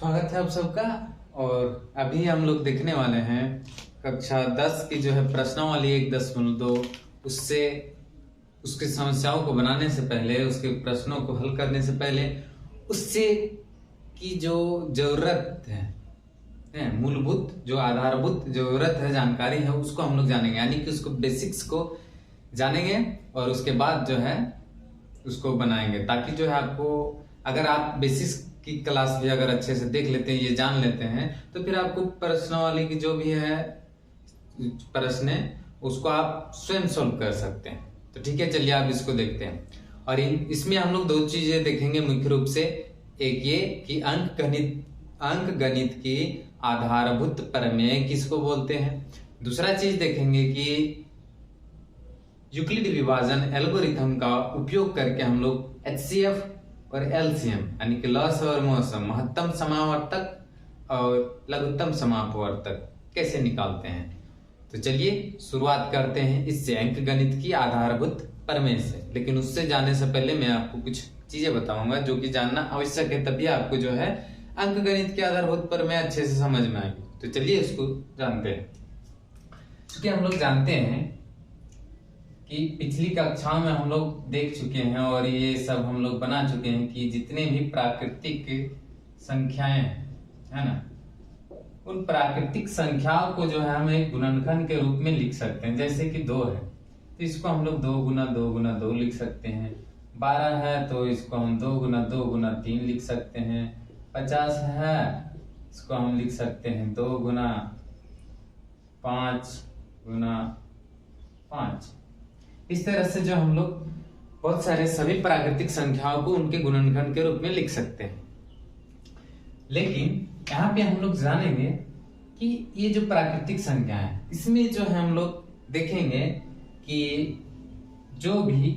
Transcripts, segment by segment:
स्वागत है आप सबका। और अभी हम लोग देखने वाले हैं कक्षा 10 की जो है प्रश्नावली 1.2 उससे उसकी समस्याओं को बनाने से पहले, उसके प्रश्नों को हल करने से पहले उससे की जो जरूरत है मूलभूत जो आधारभूत जरूरत है, जानकारी है, उसको हम लोग जानेंगे। यानी कि उसको बेसिक्स को जानेंगे और उसके बाद जो है उसको बनाएंगे, ताकि जो है आपको, अगर आप बेसिक्स की क्लास भी अगर अच्छे से देख लेते हैं, ये जान लेते हैं, तो फिर आपको प्रश्नावली की जो भी है प्रश्न है उसको आप स्वयं सोल्व कर सकते हैं। तो ठीक है, चलिए आप इसको देखते हैं। और इसमें हम लोग दो चीजें देखेंगे मुख्य रूप से। एक ये कि अंक गणित की आधारभूत प्रमेय किसको बोलते हैं। दूसरा चीज देखेंगे कि यूक्लिड विभाजन एल्गोरिथम का उपयोग करके हम लोग HCF और LCM यानी कि लॉस और मौसम, महत्तम समावर्तक और लघुत्तम समापवर्तक कैसे निकालते हैं। तो चलिए शुरुआत करते हैं इससे, अंक गणित की आधारभूत प्रमेय से। लेकिन उससे जाने से पहले मैं आपको कुछ चीजें बताऊंगा जो कि जानना आवश्यक है, तभी आपको जो है अंक गणित की आधारभूत प्रमेय अच्छे से समझ में आएगी। तो चलिए इसको जानते हैं। क्योंकि हम लोग जानते हैं कि पिछली कक्षाओं में हम लोग देख चुके हैं और ये सब हम लोग बना चुके हैं कि जितने भी प्राकृतिक संख्याएं है ना, उन प्राकृतिक संख्याओं को जो है हम एक गुणनखंड के रूप में लिख सकते हैं। जैसे कि 2 है तो इसको हम लोग 2 गुना 2 गुना 2 लिख सकते हैं। 12 है तो इसको हम 2 गुना 2 गुना 3 लिख सकते हैं। 50 है इसको हम लिख सकते हैं 2 गुना 5 गुना 5। इस तरह से जो हम लोग बहुत सारे सभी प्राकृतिक संख्याओं को उनके गुणनखंड के रूप में लिख सकते हैं। लेकिन यहाँ पे हम लोग जानेंगे कि ये जो प्राकृतिक संख्या है, इसमें जो है हम लोग देखेंगे कि जो भी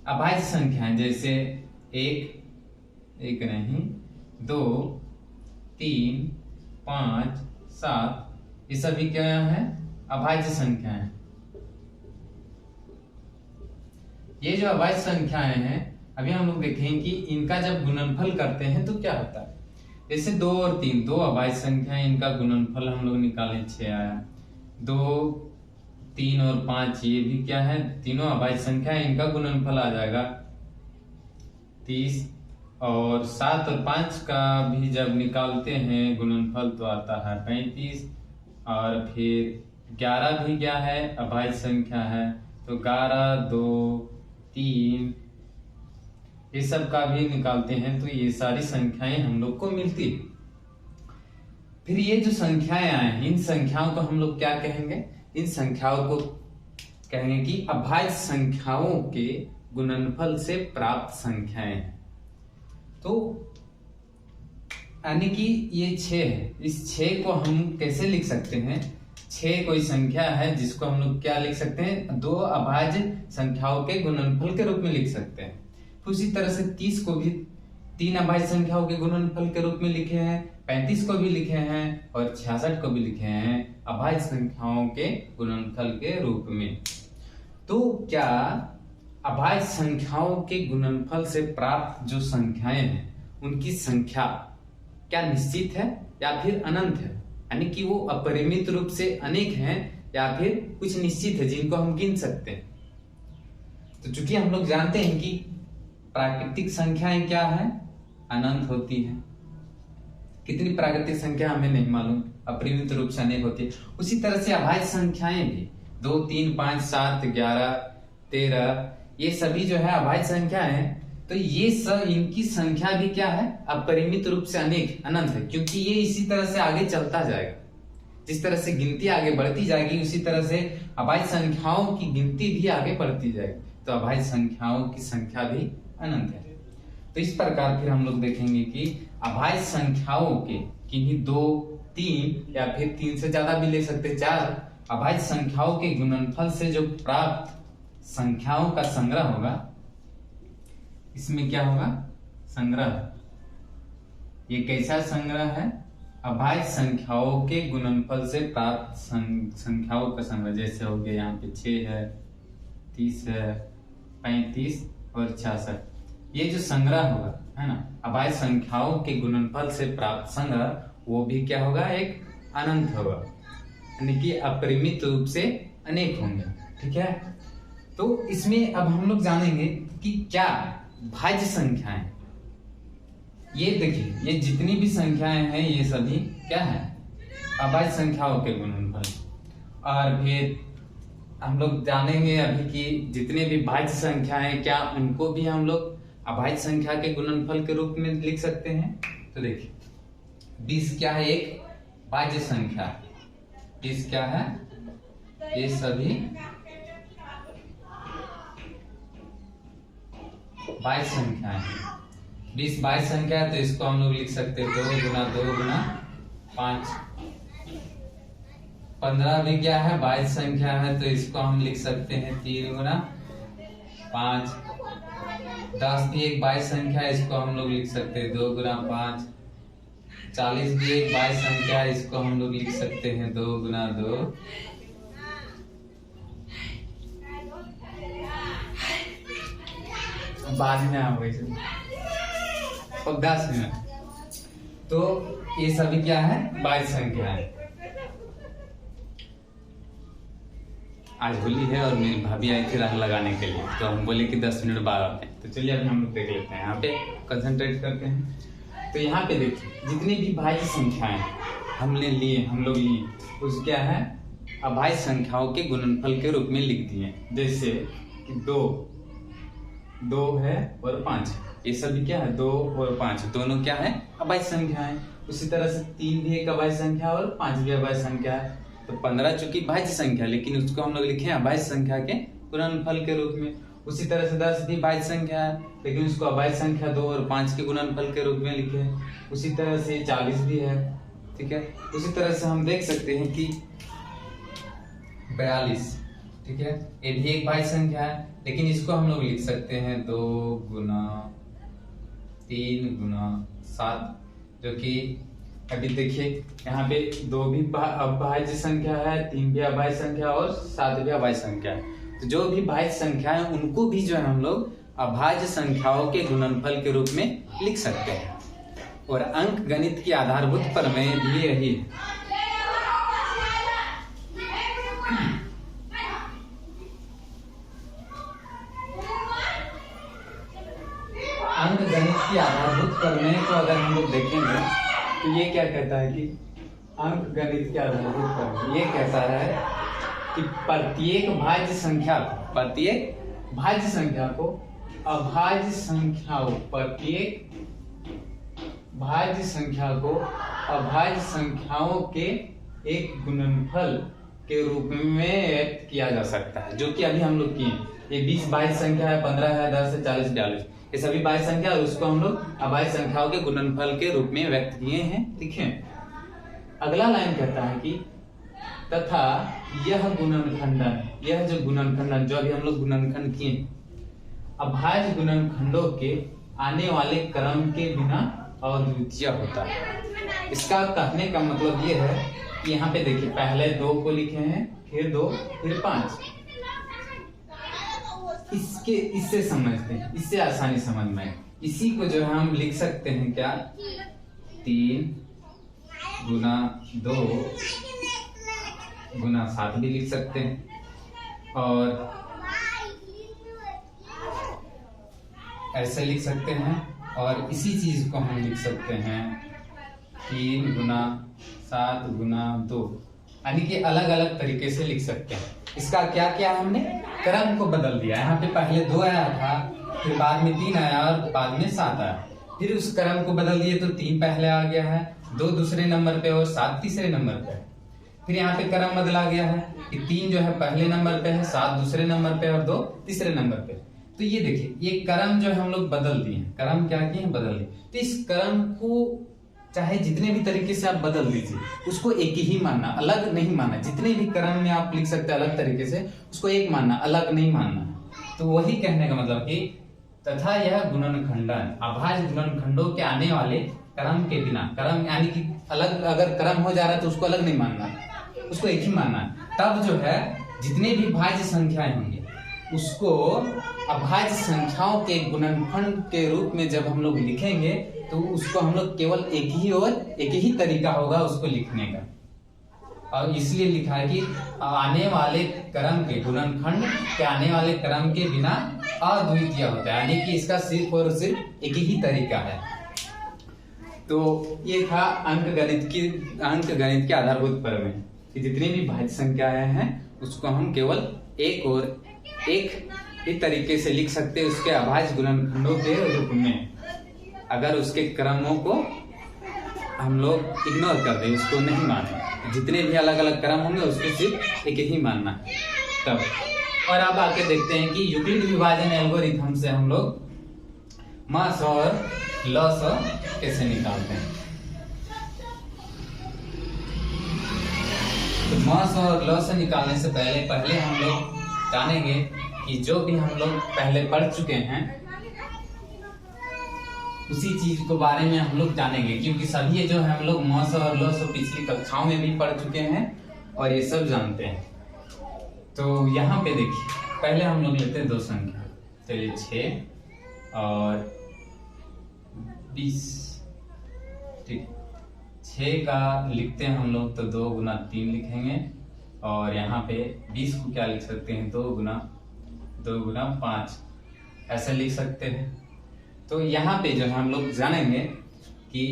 अभाज्य संख्याएं, जैसे 1 नहीं 2 3 5 7, ये सभी क्या है, अभाज्य संख्याएं। ये जो अभाज्य संख्याएं हैं, अभी हम लोग देखेंगे कि इनका जब गुणनफल करते हैं तो क्या होता है। जैसे 2 और 3, 2 अभाज्य संख्याएं, इनका गुणनफल हम लोग निकालें 6 आया। 2 3 और 5 ये भी क्या है, तीनों अभाज्य संख्याएं, इनका गुणनफल आ जाएगा 30। और 7 और 5 का भी जब निकालते हैं गुणनफल तो आता है 35। और फिर 11 भी क्या है, अभाज्य संख्या है, तो 11 2 3 ये सब का भी निकालते हैं तो ये सारी संख्याएं हम लोग को मिलती है। फिर ये जो संख्याएं आए हैं, इन संख्याओं को हम लोग क्या कहेंगे, इन संख्याओं को कहेंगे कि अभाज्य संख्याओं के गुणनफल से प्राप्त संख्याएं हैं। तो यानी कि ये 6 है, इस 6 को हम कैसे लिख सकते हैं। 6 कोई संख्या है जिसको हम लोग क्या लिख सकते हैं, 2 अभाज्य संख्याओं के गुणनफल के रूप में लिख सकते हैं। उसी तरह से 30 को भी 3 अभाज्य संख्याओं के गुणनफल के रूप में लिखे हैं, 35 को भी लिखे हैं और 66 को भी लिखे हैं अभाज्य संख्याओं के गुणनफल के रूप में। तो क्या अभाज्य संख्याओं के गुणनफल से प्राप्त जो संख्याएं हैं, उनकी संख्या क्या निश्चित है या फिर अनंत है, यानी कि वो अपरिमित रूप से अनेक हैं या फिर कुछ निश्चित है जिनको हम गिन सकते हैं। तो चूंकि हम लोग जानते हैं कि प्राकृतिक संख्याएं क्या है, अनंत होती है। कितनी प्राकृतिक संख्या हमें नहीं मालूम, अपरिमित रूप से अनेक होती है। उसी तरह से अभाज्य संख्याएं भी 2 3 5 7 11 13 ये सभी जो है अभाज्य संख्या है। तो ये सब, इनकी संख्या भी क्या है, अपरिमित रूप से अनेक, अनंत है, क्योंकि ये इसी तरह से आगे चलता जाएगा। जिस तरह से गिनती आगे बढ़ती जाएगी उसी तरह से अभाज्य संख्याओं की गिनती भी आगे बढ़ती जाएगी। तो अभाज्य संख्याओं की संख्या भी अनंत है। तो इस प्रकार फिर हम लोग देखेंगे कि अभाज्य संख्याओं के किन्हीं 2 3 या फिर 3 से ज्यादा भी ले सकते हैं, 4 अभाज्य संख्याओं के गुणनफल से जो प्राप्त संख्याओं का संग्रह होगा, इसमें क्या होगा, संग्रह। ये कैसा संग्रह है, अभाज्य संख्याओं के गुणनफल से प्राप्त संख्याओं का संग्रह। जैसे हो गया यहाँ पे 6 है, 30 है, 35 और 66। ये जो संग्रह होगा, है ना, अभाज्य संख्याओं के गुणनफल से प्राप्त संग्रह, वो भी क्या होगा, एक अनंत होगा, यानी कि अपरिमित रूप से अनेक होंगे। ठीक है, तो इसमें अब हम लोग जानेंगे कि क्या भाज्य संख्याएं, ये देखिए, ये जितनी भी संख्याएं हैं ये सभी क्या है, अभाज्य संख्याओं के गुणनफल। और फिर हम लोग जानेंगे अभी कि जितने भी भाज्य संख्याएं, क्या उनको भी हम लोग अभाज्य संख्या के गुणनफल के रूप में लिख सकते हैं। तो देखिए 20 क्या है, एक भाज्य संख्या। 20 क्या है, ये सभी भाज्य संख्या है। 20 भाज्य संख्या है, तो इसको हम लोग लिख सकते हैं 2 गुना 2 गुना 5। 15 भी क्या है, भाज्य संख्या है, तो इसको हम लिख सकते हैं 3 गुना 5। 10 भी एक भाज्य संख्या है, इसको हम लोग लिख सकते हैं 2 गुना 5। 40 भी एक भाज्य संख्या है, इसको हम लोग लिख सकते हैं 2 गुना 2। बाद में आओ और 10 मिनट। तो ये सभी क्या है, भाज्य संख्या है। आज होली है और मेरी भाभी आई थी रंग लगाने के लिए, तो हम बोले कि 10 मिनट बाद आते हैं। तो चलिए अभी हम लोग देख लेते हैं, यहाँ पे कंसंट्रेट करते हैं। तो यहाँ पे देखिए जितनी भी भाज्य संख्याएं हम लोग लिए उस क्या है, अभाज्य संख्याओं के गुणनफल के रूप में लिख दिए। जैसे कि 2 है और 5, ये सभी क्या है, 2 और 5 दोनों क्या है, अभाज्य संख्या है। उसी तरह से 3 भी एक अभाज्य संख्या और 5 भी अभाज्य संख्या है। तो 15 चूंकि भाज्य संख्या, लेकिन उसको हम लोग लिखे अभाज्य संख्या के गुणनफल के रूप में। उसी तरह से 10 भी भाज्य संख्या है, लेकिन उसको अभाज्य संख्या 2 और 5 के गुणनफल के रूप में लिखे। उसी तरह से 40 भी है। ठीक है, उसी तरह से हम देख सकते हैं कि 42, ठीक है, ये भी एक भाज्य संख्या है, लेकिन इसको हम लोग लिख सकते हैं 2 गुना 3 गुना 7, जो कि अभी देखिए यहाँ पे 2 भी अभाज्य संख्या है, 3 भी अभाज्य संख्या और 7 भी अभाज्य संख्या है। तो जो भी भाज्य संख्या है उनको भी जो है हम लोग अभाज्य संख्याओं के गुणनफल के रूप में लिख सकते हैं। और अंक गणित की आधारभूत प्रमेय भी यही है। अंक गणित की आधारभूत प्रमेय को अगर हम लोग देखेंगे तो ये क्या कहता है कि अंक गणित के आधारभूत प्रमेय ये कहता है कि प्रत्येक भाज्य संख्या को अभाज्य संख्याओं, प्रत्येक भाज्य संख्या को अभाज्य संख्याओं के एक गुणनफल के रूप में व्यक्त किया जा सकता है, जो कि अभी हम लोग किए। ये 20 भाज्य संख्या है, 15 है, 10 है, 40, 42, ये सभी भाज्य संख्या है, उसको हम लोग अभाज्य संख्याओं के गुणनफल के रूप में व्यक्त किए हैं। ठीक है, अगला लाइन कहता है कि तथा यह गुणनखंडन, यह जो गुणनखंडन जो अभी हम लोग गुणनखंड किए, अभाज्य गुणनखंडों के आने वाले क्रम के बिना अद्वितीय होता है। इसका कहने का मतलब ये है कि यहाँ पे देखिए पहले 2 को लिखे हैं, फिर 2, फिर 5। इससे समझते हैं, इससे आसानी समझ में। इसी को जो है हम लिख सकते हैं क्या, 3 गुना 2 गुना 7 भी लिख सकते हैं, और ऐसे लिख सकते हैं। और इसी चीज को हम लिख सकते हैं 3 गुना 7 गुना 2, यानी कि अलग अलग तरीके से लिख सकते हैं। इसका क्या किया, हमने क्रम को बदल दिया। यहाँ पे पहले 2 आया था, फिर बाद में 3 आया और बाद में 7 आया। फिर उस क्रम को बदल दिए तो 3 पहले आ गया है, 2 दूसरे नंबर पे और 7 तीसरे नंबर पे। फिर यहाँ पे क्रम बदला गया है कि 3 जो है पहले नंबर पे है, 7 दूसरे नंबर पे और 2 तीसरे नंबर पे। तो ये देखिए ये क्रम जो है हम लोग बदल दिए, क्रम क्या किए हैं, बदल दिए। तो इस क्रम को चाहे जितने भी तरीके से आप बदल दीजिए, उसको एक ही मानना, अलग नहीं मानना। जितने भी क्रम में आप लिख सकते हैं अलग तरीके से, उसको एक मानना, अलग नहीं मानना। तो वही कहने का मतलब कि तथा यह गुणनखंडन अभाज्य गुणनखंडों के आने वाले क्रम के बिना, क्रम यानी कि अलग अगर क्रम हो जा रहा है तो उसको अलग नहीं मानना, उसको एक ही मानना। तब जो है जितने भी भाज्य संख्याएं होंगे उसको अभाज्य संख्याओं के गुणनफल के रूप में जब हम लोग लिखेंगे तो उसको हम लोग केवल एक ही तरीका होगा उसको लिखने का, और इसलिए लिखा है कि आने वाले क्रम के गुणनखंड के आने वाले क्रम के बिना अद्वितीय होता है, यानी कि इसका सिर्फ और सिर्फ एक ही तरीका है। तो ये था अंकगणित के आधारभूत प्रमेय कि जितनी भी भाज्य संख्याएं हैं उसको हम केवल एक ही तरीके से लिख सकते हैं उसके अभाज्य गुणनखंडों के रूप में, अगर उसके क्रमों को हम लोग इग्नोर कर दें, उसको नहीं माने, जितने भी अलग अलग क्रम होंगे उसको सिर्फ एक ही मानना है तब। और अब आके देखते हैं कि यूक्लिड विभाजन एल्गोरिथम से हम लोग मास और लॉस कैसे निकालते हैं। तो मास और लॉस निकालने से पहले हम लोग जानेंगे कि जो भी हम लोग पहले पढ़ चुके हैं उसी चीज को बारे में हम लोग जानेंगे, क्योंकि सभी जो है हम लोग मास और लॉस पिछली कक्षाओं में भी पढ़ चुके हैं और ये सब जानते हैं। तो यहाँ पे देखिए, पहले हम लोग लेते हैं दो संख्या, चलिए 6 और 20, ठीक। 6 का लिखते हैं हम लोग तो 2 गुना 3 लिखेंगे, और यहाँ पे 20 को क्या लिख सकते हैं 2 गुना 5 ऐसे लिख सकते हैं। तो यहाँ पे जो है हम लोग जानेंगे कि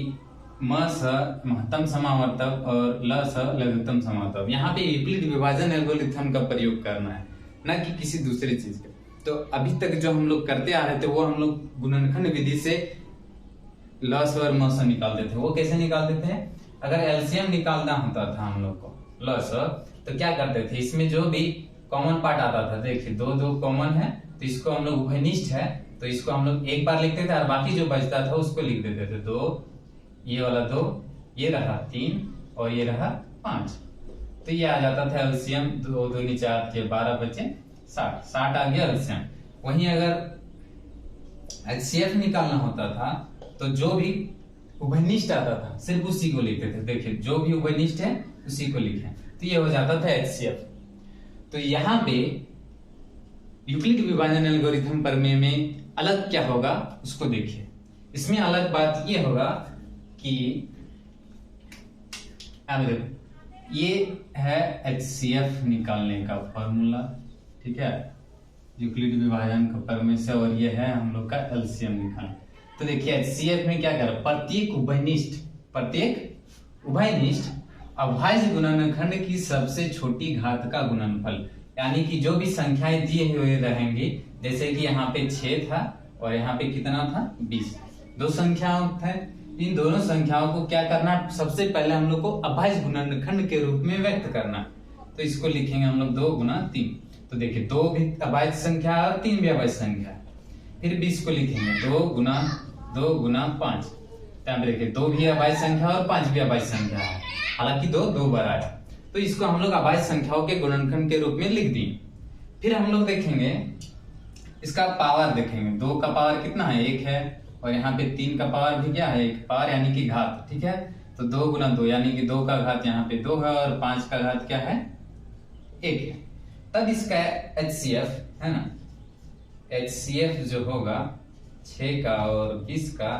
म स महत्तम समावर्तक और ल स लघुत्तम समावर्तक। यहाँ पे यूक्लिड विभाजन एल्गोरिथम का प्रयोग करना है, न कि किसी दूसरी चीज का। तो अभी तक जो हम लोग करते आ रहे थे वो हम लोग गुणनखंड विधि से ल स और म स निकालते थे। वो कैसे निकालते थे? अगर एलसीएम निकालना होता था हम लोग को ल स, तो क्या करते थे, इसमें जो भी कॉमन पार्ट आता था, देखिए 2 कॉमन है तो इसको हम लोग उभयनिष्ठ है तो इसको हम लोग एक बार लिखते थे और बाकी जो बचता था उसको लिख देते थे 2, ये वाला 2, ये रहा 3 और ये रहा 5। तो ये आ जाता था एलसीएम, 2 दूनी 4 के 12 बचे 60 आ गया एलसीएम। वहीं अगर एचसीएफ निकालना होता था तो जो भी उभयनिष्ठ आता था सिर्फ उसी को लिखते थे। देखिए जो भी उभयनिष्ठ है उसी को लिखें, तो ये हो जाता था एचसीएफ। तो यहाँ पे यूक्लिड विभाजन एल्गोरिथम प्रमेय में अलग क्या होगा उसको देखिए। इसमें अलग बात ये होगा कि ये है एचसीएफ निकालने का फॉर्मूला, ठीक है, यूक्लिड विभाजन का प्रमेय से, और ये है हम लोग का एलसीएम निकालना। तो देखिए एचसीएफ में क्या कर, प्रत्येक उभयनिष्ठ अभाज्य गुणनखंड की सबसे छोटी घात का गुणनफल, यानी कि जो भी संख्याएं दिए हुए रहेंगी, जैसे कि यहाँ पे 6 था और यहाँ पे कितना था 20, 2 संख्याओं थे। इन दोनों संख्याओं को क्या करना, सबसे पहले हम लोग को अभाज्य गुणनखंड के रूप में व्यक्त करना। तो इसको लिखेंगे हम लोग 2 गुना 3। तो देखिए 2 भी अभाज्य संख्या है और 3 भी अभाज्य संख्या है। फिर 20 को लिखेंगे 2 गुना 5। देखिए 2 भी अभाज्य संख्या और 5 भी अभाज्य संख्या है, हालांकि 2 बार आया, तो इसको हम लोग अभाज्य संख्याओं के गुणनखंड के रूप में लिख दिए। फिर हम लोग देखेंगे इसका पावर, देखेंगे 2 का पावर कितना है 1 है, और यहाँ पे 3 का पावर भी क्या है 1 पावर, यानी कि घात, ठीक है। तो 2 गुना 2 यानी कि 2 का घात यहाँ पे 2 है और 5 का घात क्या है 1 है। तब इसका एचसीएफ है ना, एचसीएफ जो होगा 6 का और 20 का,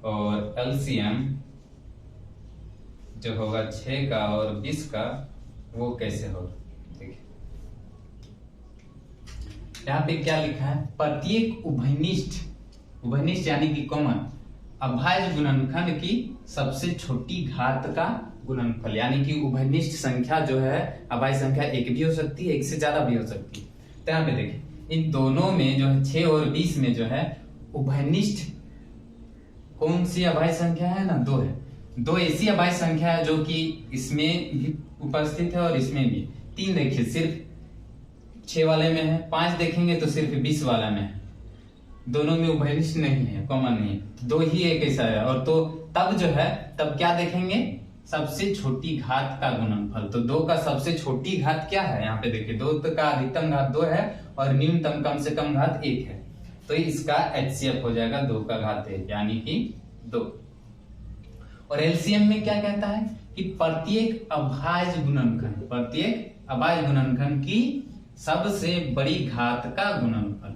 और एलसीएम जो होगा 6 का और 20 का, वो कैसे होगा देखिए। यहाँ पे क्या लिखा है, प्रत्येक उभयनिष्ठ यानी कि कॉमन अभाज्य गुणनखंड की सबसे छोटी घात का गुणनफल, यानी कि उभयनिष्ठ संख्या जो है अभाज्य संख्या 1 भी हो सकती है, 1 से ज्यादा भी हो सकती है। तो यहाँ पे देखिए इन दोनों में जो है 6 और 20 में जो है उभयनिष्ठ कौन सी अभाज्य संख्या है ना 2 है। 2 ऐसी अभाज्य संख्या है जो कि इसमें भी उपस्थित है और इसमें भी। 3 देखिए सिर्फ 6 वाले में है, 5 देखेंगे तो सिर्फ 20 वाला में है, दोनों में उभयनिष्ठ नहीं है, कॉमन नहीं है, 2 ही एक ऐसा है। और तो तब जो है तब क्या देखेंगे, सबसे छोटी घात का गुणनफल। तो 2 का सबसे छोटी घात क्या है, यहाँ पे देखिए 2 का अधिकतम घात 2 है और न्यूनतम कम से कम घात 1 है, तो इसका एचसीएफ हो जाएगा 2 का घात 1 यानी कि 2। और एलसीएम में क्या कहता है कि प्रत्येक अभाज्य गुणनखंड की सबसे बड़ी घात का गुणनफल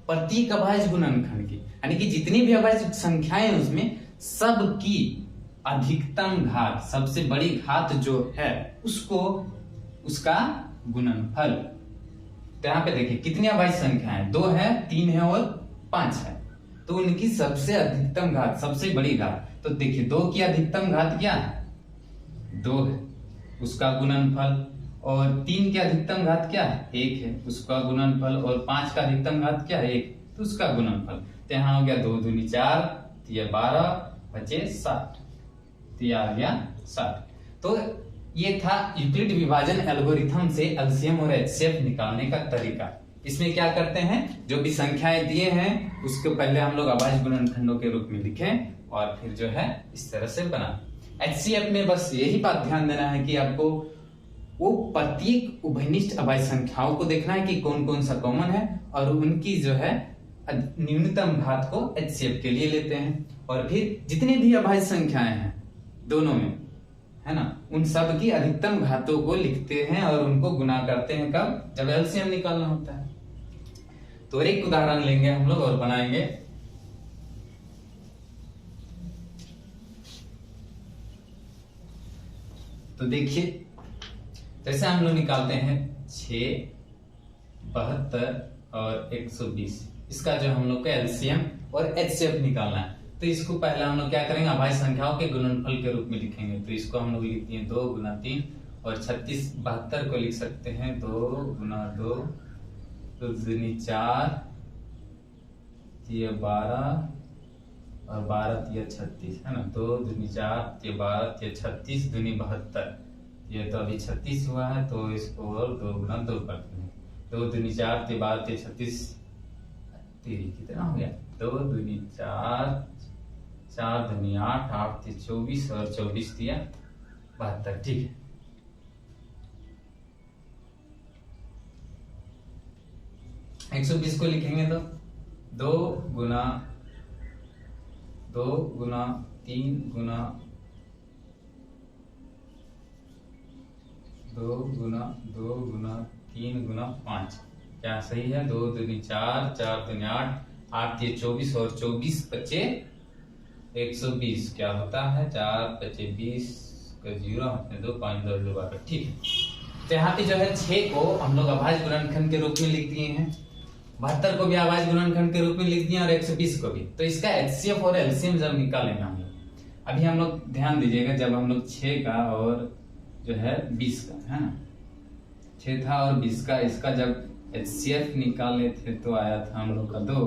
प्रत्येक अभाज्य गुणनखंड की, यानी कि जितनी भी अभाज्य संख्याएं हैं उसमें सबकी अधिकतम घात, सबसे बड़ी घात जो है उसको, उसका गुणनफल। तो यहाँ पे देखिए कितनी अभाज्य संख्या है, 2 है, 3 है और 5 है, तो उनकी सबसे अधिकतम घात, सबसे बड़ी घात, तो देखिए 2 की अधिकतम घात क्या है, 2 है, उसका गुणनफल, और 3 की अधिकतम घात क्या है, 1 है, उसका गुणनफल, और 5 का अधिकतम घात क्या है, 1, तो उसका गुणनफल। तो यहाँ हो गया 2 दूनी 4, तो ये 12 बचे 60, तो ये आ गया 60। तो ये था यूक्लिड विभाजन एल्गोरिथम से एलसीएम और एचसीएफ निकालने का तरीका। इसमें क्या करते हैं, जो भी संख्याएं दिए हैं उसको पहले हम लोग अभाज्य गुणनखंडों के रूप में लिखें और फिर जो है इस तरह से बना। एचसीएफ में बस यही बात ध्यान देना है कि आपको वो प्रत्येक उभयनिष्ठ अभाज्य संख्याओं को देखना है कि कौन कौन सा कॉमन है, और उनकी जो है न्यूनतम घात को एचसीएफ के लिए लेते हैं, और फिर जितने भी अभाज्य संख्याएं हैं दोनों में, है ना, उन सब की अधिकतम घातों को लिखते हैं और उनको गुना करते हैं कब, जब एलसीएम निकालना होता है। तो एक उदाहरण लेंगे हम लोग और बनाएंगे। तो देखिए जैसे हम लोग निकालते हैं 6, 72 और 120, इसका जो हम लोग का एलसीएम और एचसीएफ निकालना है। तो इसको पहले हम लोग क्या करेंगे, अभाज्य संख्याओं के गुणनफल के रूप में लिखेंगे। तो इसको हम लोग लिखते हैं 2 गुना 3, और 36 72 को लिख सकते हैं 2 गुना 2, 2 दूनी 4, ये 12 और 12 ये 36, है ना, 2 दूनी 4, ये 12 ये 36 दूनी 72, ये तो अभी 36 हुआ है, तो इसको और 2 गुना 2 करते हैं, 2 दूनी 4 ये 12 ये 36, कितना हो गया, 2 दूनी 4, 4 दूनी 8, 8 ये 24 और 24 दिया 72, ठीक है। एक 120 को लिखेंगे तो 2 गुना 3 गुना 2 गुना 3 गुना 5, क्या सही है, 2 दूनी 4, 4 दूनी 8, 8 ये 24 और 24 बचे 120, क्या होता है 4 बचे 20 का 0 अपने 2 5 2 2 12, ठीक है। तो यहाँ पे जो है 6 को हम लोग अभाज्य गुणनखंड के रूप में लिख दिए हैं, 72 को भी अभाज्य गुणनखंड के रूप में लिख दिया और 120 को भी। तो इसका एचसीएफ और एलसीएम जब निकालेंगे हम लोग, अभी हम लोग ध्यान दीजिएगा, जब हम लोग 6 का और जो है 20 का, है ना, 6 था और 20 का, इसका जब एचसीएफ निकाले थे तो आया था हम लोग का 2,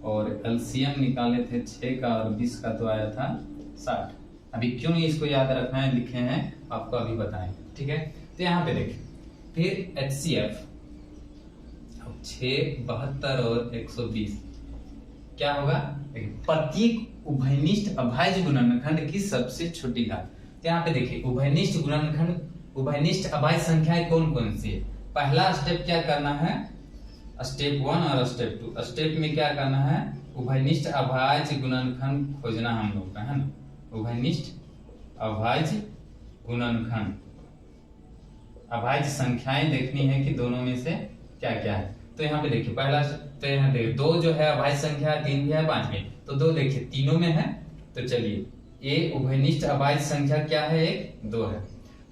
और एलसीएम निकाले थे 6 का और 20 का तो आया था 60। अभी क्यों इसको याद रखना है, लिखे हैं आपको अभी बताएंगे, ठीक है। तो यहाँ पे देखिए, फिर एचसीएफ 6, 72 और 120 क्या होगा, प्रत्येक उभयनिष्ठ अभाज्य गुणनखंड की सबसे छोटी घात। तो यहाँ पे देखिए उभयनिष्ठ गुणनखंड, उभयनिष्ठ अभाज्य संख्याएं कौन कौन सी है। पहला स्टेप क्या करना है, स्टेप 1 और स्टेप 2। स्टेप में क्या करना है, उभयनिष्ठ अभाज्य गुणनखंड खोजना हम लोग का, है ना, उभयनिष्ठ अभाज्य गुणनखंड, अभाज्य संख्याएं देखनी है कि दोनों में से क्या क्या है। तो यहाँ पे देखिए पहला, तो यहाँ देखिए 2 जो है अभाज्य संख्या, 3 भी है 5 में, तो 2 देखिए तीनों में है, तो चलिए ये उभयनिष्ठ अभाज्य संख्या क्या है, 1 2 है।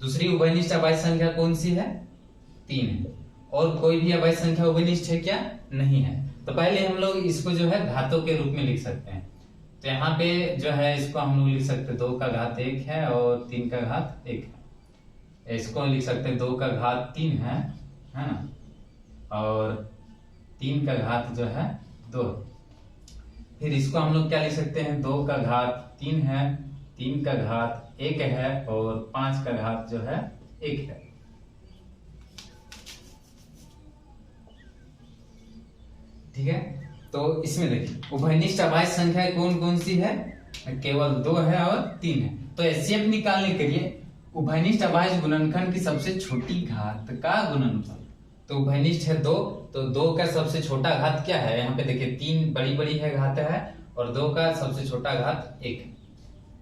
दूसरी उभयनिष्ठ अभाज्य संख्या कौन सी है, 3 है, और कोई भी अभाज्य संख्या उभयनिष्ठ है क्या, नहीं है। तो पहले हम लोग इसको जो है घातों के रूप में लिख सकते हैं। तो यहाँ पे जो है इसको हम लोग लिख सकते हैं 2 का घात 1 है और 3 का घात 1 है। इसको लिख सकते हैं 2 का घात 3 है ना, और 3 का घात जो है 2। फिर इसको हम लोग क्या लिख सकते हैं, 2 का घात 3 है, 3 का घात 1 है और 5 का घात जो है 1 है। ठीक है, तो इसमें देखिए उभयनिष्ठ अभाज्य संख्याएं कौन कौन सी है, केवल 2 है और 3 है। तो एचसीएफ निकालने के लिए उभयनिष्ठ अभाज्य गुणनखंड की सबसे छोटी घात का गुणनफल, तो उभयनिष्ठ है 2, तो 2 का सबसे छोटा घात क्या है, यहाँ पे देखिए 3 बड़ी बड़ी है घात है और 2 का सबसे छोटा घात 1 है,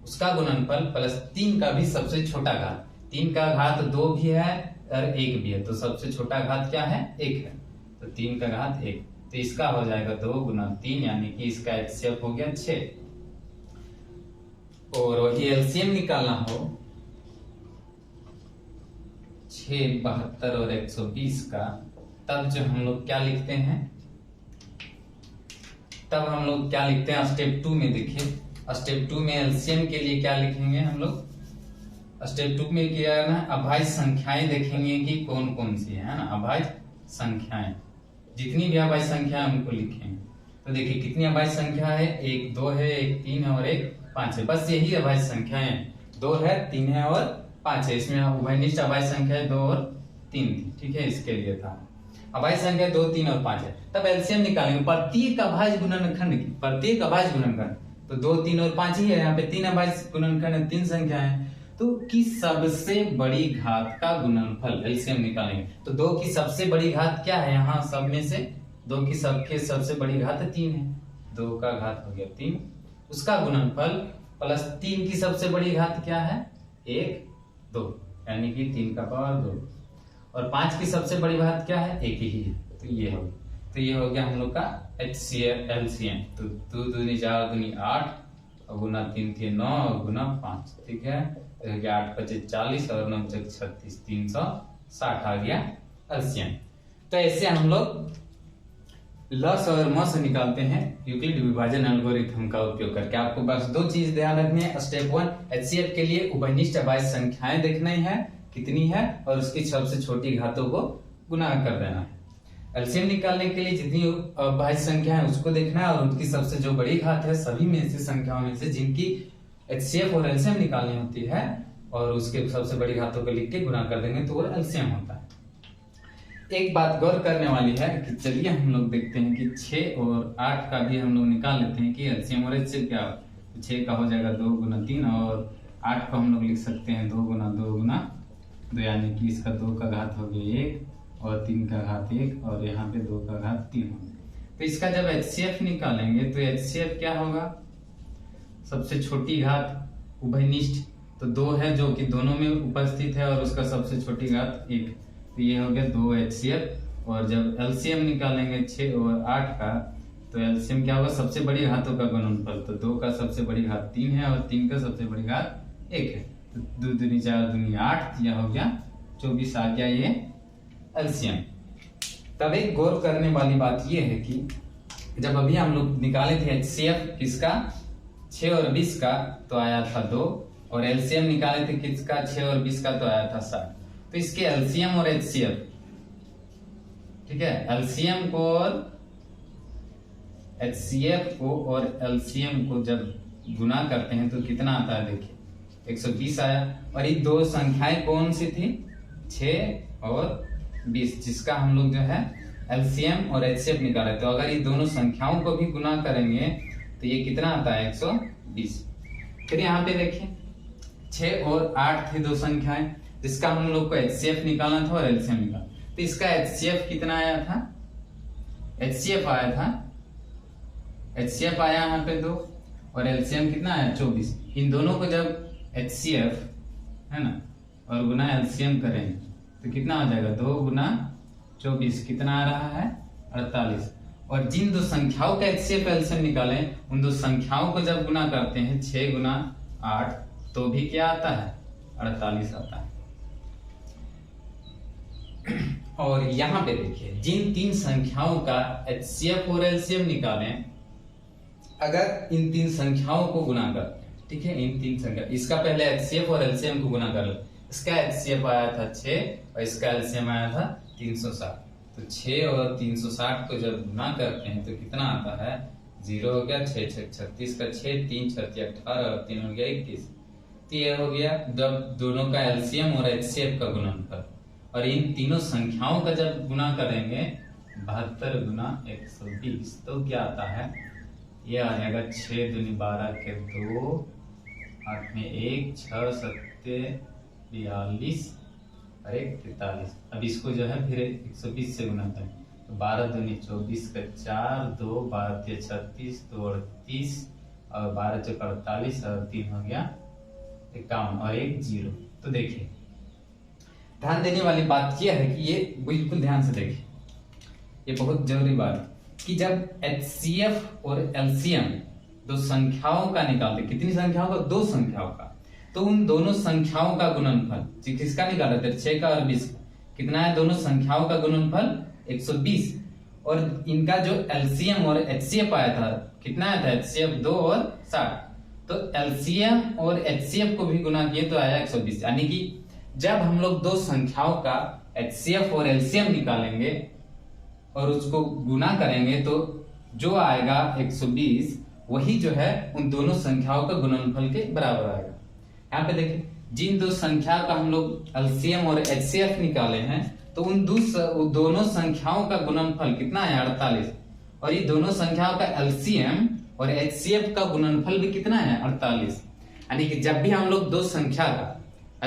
उसका गुणनफल प्लस 3 का भी सबसे छोटा घात, 3 का घात 2 भी है और 1 भी है, तो सबसे छोटा घात क्या है? 1 है, तो 3 का घात 1। तो इसका हो जाएगा 2 गुना 3, यानी कि इसका HCF हो गया 6। और वही एलसीएम निकालना हो 6, 72 और 120 का, तब जो हम लोग क्या लिखते हैं? तब हम लोग क्या लिखते हैं स्टेप 2 में? देखिए स्टेप 2 में एलसीएम के लिए क्या लिखेंगे हम लोग? स्टेप 2 में क्या है ना, अभाज्य संख्याएं देखेंगे कि कौन कौन सी है ना, अभाज्य संख्याएं, जितनी भी अभाज्य संख्या हमको लिखेंगे। तो देखिए कितनी अभाज्य संख्या है? 1 2 है, 1 3 है और 1 5 है, बस यही अभाज्य संख्या है। 2 है, 3 है और 5 है। इसमें उभयनिष्ठ अभाज्य संख्या है 2 और 3 थी, ठीक है, इसके लिए था। अभाज्य संख्या 2 3 और 5 है, तब एलसीएम निकालेंगे प्रत्येक अभाज्य गुणनखंड की, प्रत्येक अभाज्य गुणनखंड। तो 2 3 और 5 ही है, यहाँ पे 3 अभाज्य गुणनखंड है, 3 संख्या है, तो की सबसे बड़ी घात का गुणनफल एलसीएम निकालेंगे। तो 2 की सबसे बड़ी घात क्या है? यहाँ सब में से 2 की सबसे बड़ी घात 3 है, 2 का घात हो गया 3, उसका गुणनफल प्लस 3 की सबसे बड़ी घात क्या है? 1 2, यानी कि 3 का पावर 2, और 5 की सबसे बड़ी घात क्या है? 1 ही है, तो ये हो गया हम लोग का HCF एलसीएम। तो 2 दूनी 4 दूनी 8 और गुना 3 3 9 और गुना 5, ठीक है, 8 5 40 और 9 36, 360 आ गया एलसीएम। तो ऐसे हम लोग लस और मस निकालते हैं यूक्लिड विभाजन एल्गोरिथम का उपयोग करके। आपको बस 2 चीज ध्यान रखनी है। स्टेप 1 HCF के लिए उभयनिष्ठ अभाज्य संख्याएं देखनी है कितनी है, और उसकी सबसे छोटी घातों को गुना कर देना है। एलसीएम निकालने के लिए जितनी अभाज्य संख्या है उसको देखना है, और उनकी सबसे जो बड़ी घात है सभी में से संख्याओं में से जिनकी HCF और एलसीएम निकालनी होती है, और उसके सबसे बड़ी घातों को लिख के गुना कर देंगे तो वो एलसीएम होता है। एक बात गौर करने वाली है कि चलिए हम लोग देखते हैं कि 6 और 8 का भी हम लोग निकाल लेते हैं कि एलसीएम और एचसीएफ क्या हो। तो 6 का हो जाएगा 2 गुना 3, और 8 को हम लोग लिख सकते हैं 2 गुना 2 गुना 2, यानी कि इसका 2 का घात हो गया 1 और 3 का घात 1, और यहाँ पे 2 का घात 3 हो गया। तो इसका जब HCF निकालेंगे तो HCF क्या होगा? सबसे छोटी घात उभयनिष्ठ, तो 2 है जो कि दोनों में उपस्थित है, और उसका सबसे छोटी घात 1, तो ये हो गया 2 HCF। और जब एलसीएम निकालेंगे 6 और 8 का, तो एलसीएम क्या होगा? सबसे बड़ी घातों का गुणनफल, तो 2 का सबसे बड़ी घात 3 है और 3 का सबसे बड़ी घात 1 है, तो 2 दूनी 4 दूनी 8, यह हो गया 24 आ गया ये एलसीएम। तब एक गौर करने वाली बात ये है कि जब अभी हम लोग निकाले थे HCF किसका? 6 और 20 का, तो आया था 2, और एलसीएम निकाले थे किसका? 6 और 20 का, तो आया था 7। तो इसके एलसीएम और HCF, ठीक है, एलसीएम को और HCF को और एलसीएम को जब गुना करते हैं तो कितना आता है? देखिए 120 आया। और ये 2 संख्याएं कौन सी थी? 6 और 20, जिसका हम लोग जो है एलसीएम और HCF निकाले। तो अगर ये दोनों संख्याओं को भी गुना करेंगे तो ये कितना आता है? 120। फिर यहाँ पे देखिए 6 और 8 थी 2 संख्याएं, जिसका हम लोग को HCF निकालना था और एलसीएम निकालना। तो इसका HCF कितना आया था? HCF आया था, HCF आया यहाँ पे 2, और एलसीएम कितना आया? 24। इन दोनों को जब HCF है ना और गुना एलसीएम करेंगे तो कितना हो जाएगा? 2 गुना 24 कितना आ रहा है? 48। और जिन 2 संख्याओं का HCF एलसीएम निकालें, उन 2 संख्याओं को जब गुना करते हैं 6 गुना 8, तो भी क्या आता है? 48 आता है। और यहाँ पे देखिए जिन 3 संख्याओं का HCF और एलसीएम निकालें, अगर इन 3 संख्याओं को गुना कर, ठीक है, इन 3 संख्या, इसका पहले HCF और एलसीएम को गुना कर लो। इसका HCF आया था 6 और इसका एलसीएम आया था 360। तो 6 और 360 को जब गुना करते हैं तो कितना आता है? 0 हो गया, 6 6 36 का 6, 3 6 18 और 3 हो गया 21। तो ये हो गया जब दोनों का एलसीएम और HCF का गुणनफल। और इन तीनों संख्याओं का जब गुना करेंगे 72 गुना 120, तो क्या आता है? ये आ जाएगा 6 दूनी 12 के 2, 8 में 1, 6 7 42 और 1 43। अब इसको जो है फिर 120 से गुना करें तो 12 दूनी 24 का 4, 2 12 36, 2 38 और 12 चौक 48 और 3 हो गया 51 और 1 0। तो देखिए ध्यान देने वाली बात यह है कि ये बिल्कुल ध्यान से देखिए, ये बहुत जरूरी बात है कि जब HCF और LCM दो संख्याओं का निकालते, कितनी संख्याओं का? दो संख्याओं का, तो उन दोनों संख्याओं का गुणनफल किसका निकाला था? 6 का और 20 का। कितना है? दोनों संख्याओं का गुणनफल 120। और इनका जो LCM और HCF आया था, कितना आया था? HCF 2 और 60। तो LCM और HCF को भी गुना किए तो आया 120। यानी कि जब हम लोग दो संख्याओं का HCF और LCM निकालेंगे और उसको गुना करेंगे तो जो आएगा 120, वही जो है उन दोनों संख्याओं का गुणनफल के बराबर आएगा। यहाँ पे देखिए, जिन दो संख्या का हम लोग LCM और HCF निकाले हैं तो उन दोनों संख्याओं का गुणनफल कितना है? 48। और ये दोनों संख्याओं का LCM और HCF का गुणनफल भी कितना है? 48। यानी कि जब भी हम लोग दो संख्या का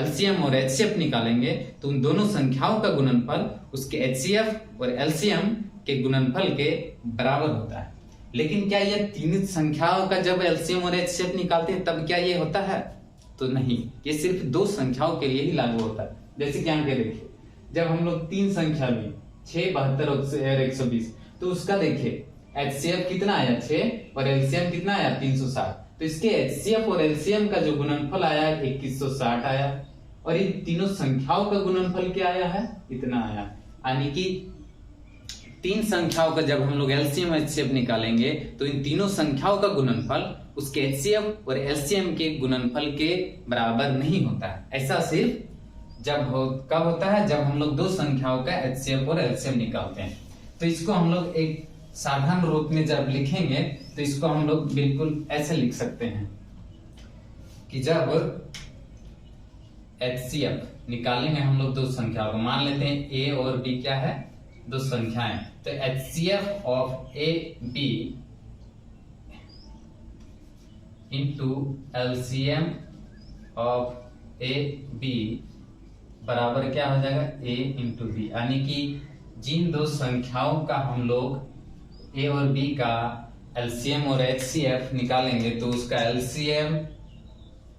LCM और HCF निकालेंगे तो उन दोनों संख्याओं का गुणनफल उसके HCF और LCM के गुणनफल के बराबर होता है। लेकिन क्या ये तीन संख्याओं का जब LCM और HCF निकालते हैं तब क्या ये होता है? तो नहीं, ये सिर्फ दो संख्याओं के लिए ही लागू होता है। जैसे कि यहाँ पे देखिए, जब हम लोग तीन संख्या ली 6, 72 और 120, तो उसका देखिए HCF कितना आया? 6 और LCM कितना आया? 360। तो इसके HCF और LCM का जो गुणनफल आया 2160 आया। और इन तीनों संख्याओं का गुणनफल क्या आया है? इतना आया। यानी कि तीन संख्याओं का जब हम लोग LCM और HCF निकालेंगे तो इन तीनों संख्याओं का गुणनफल उसके HCF और LCM के गुणनफल के बराबर नहीं होता है। ऐसा सिर्फ कब होता है? जब हम लोग दो संख्याओं का HCF और LCM निकालते हैं। तो इसको हम लोग एक साधारण रूप में जब लिखेंगे तो इसको हम लोग बिल्कुल ऐसे लिख सकते हैं कि जब HCF निकालेंगे हम लोग दो संख्याओं को, मान लेते हैं A और B क्या है? दो संख्याएं। तो HCF of AB into LCM of AB बराबर क्या हो जाएगा? A into B। यानी कि जिन दो संख्याओं का हम लोग A और B का LCM और HCF निकालेंगे तो उसका LCM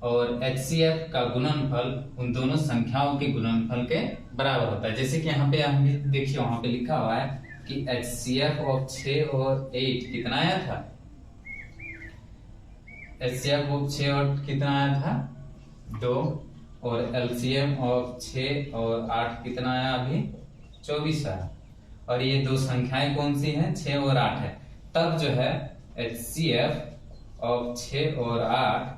और HCF का गुणनफल उन दोनों संख्याओं के गुणनफल के बराबर होता है। जैसे कि यहाँ पे देखिए, वहां पे लिखा हुआ है कि HCF ऑफ 6 और 8 कितना आया था? HCF ऑफ 6 और कितना आया था? 2। और LCM ऑफ 6 और 8 कितना आया? अभी 24 आया। और ये दो संख्याएं कौन सी हैं? 6 और 8 है। तब जो है HCF ऑफ 6 और 8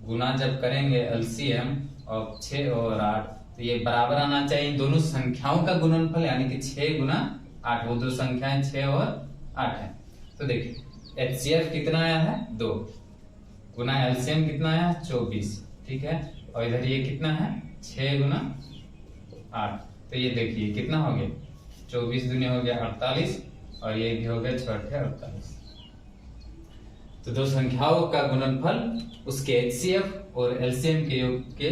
गुना जब करेंगे LCM ऑफ 6 और 8 तो ये बराबर आना चाहिए दोनों संख्याओं का गुणनफल, यानी कि 6 गुना 8। वो दो संख्याएं 6 और 8 है। तो देखिए HCF कितना आया है? 2 गुना LCM कितना आया? 24। ठीक है। और इधर ये कितना है? 6 गुना 8। तो ये देखिए कितना हो गया? 24 दूनी हो गया 48 और ये भी हो गया 6 48। तो दो संख्याओं का गुणनफल उसके HCF और LCM के योग के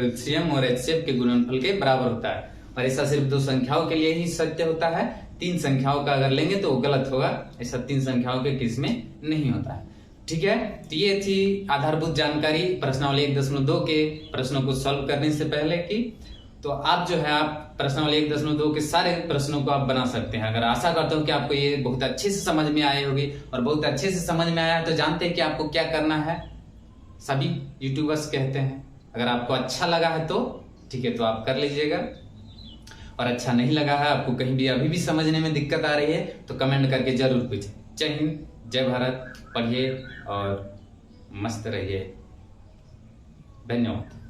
LCM और HCF के गुणनफल के बराबर होता है। और ऐसा सिर्फ दो संख्याओं के लिए ही सत्य होता है। तीन संख्याओं का अगर लेंगे तो वो गलत होगा। ऐसा तीन संख्याओं के किस में नहीं होता है। ठीक है। तो ये थी आधारभूत जानकारी प्रश्नावली 1.2 के प्रश्नों को सॉल्व करने से पहले की। तो आप जो है आप प्रश्नावली 1.2 के सारे प्रश्नों को आप बना सकते हैं। अगर आशा करता हूँ कि आपको ये बहुत अच्छे से समझ में आए होगी और बहुत अच्छे से समझ में आया तो जानते हैं कि आपको क्या करना है। सभी यूट्यूबर्स कहते हैं अगर आपको अच्छा लगा है तो ठीक है, तो आप कर लीजिएगा, और अच्छा नहीं लगा है, आपको कहीं भी अभी भी समझने में दिक्कत आ रही है तो कमेंट करके जरूर पूछें। जय हिंद, जय भारत। पढ़िए और मस्त रहिए। धन्यवाद।